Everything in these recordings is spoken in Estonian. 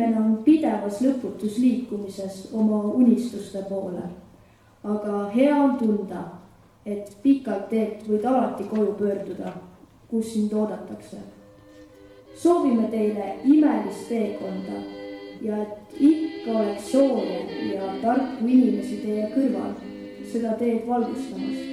inimene on pidevas lõputus liikumises oma unistuste poole. Aga hea on tunda, et pikalt teelt võid alati koju pöörduda, kus sind oodatakse. Soovime teile imelist teekonda ja et ikka oleks sooje ja tarku inimesi teie kõrval seda teed valgustamas.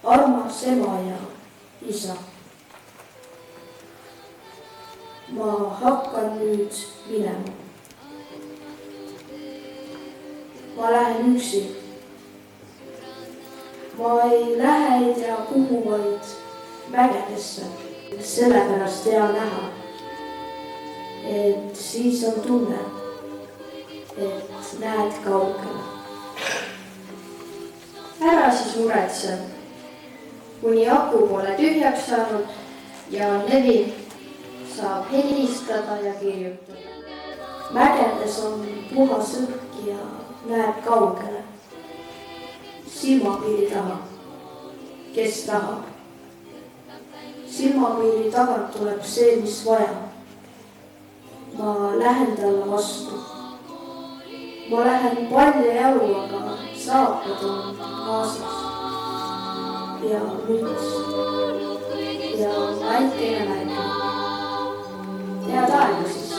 Armas ema ja isa, ma hakkan nüüd minema. Ma lähen üksi. Ma ei lähe ei tea kuhu, vaid mägedesse. Sellepärast hea näha, et siis on tunne, et näed kaugele. Ära siis muretse, kuni aku pole tühjaks saanud ja Levi saab helistada ja kirjutada. Mägedes on puhas õhk ja näeb kaugele. Silmapiiri taha, kes tahab. Silmapiiri tagant tuleb see, mis vaja. Ma lähen talle vastu. Ma lähen palja jalu, aga saapad on kaasas. Ja müts ja väikene märk. Head aega siis.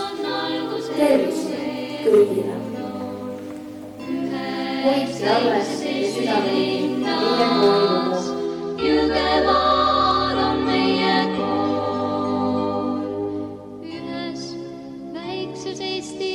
Tervisi kõigile. Hoidke alles ja südameni meie koolilugu. Jõgevaar on meie kool. Ühes väikses Eesti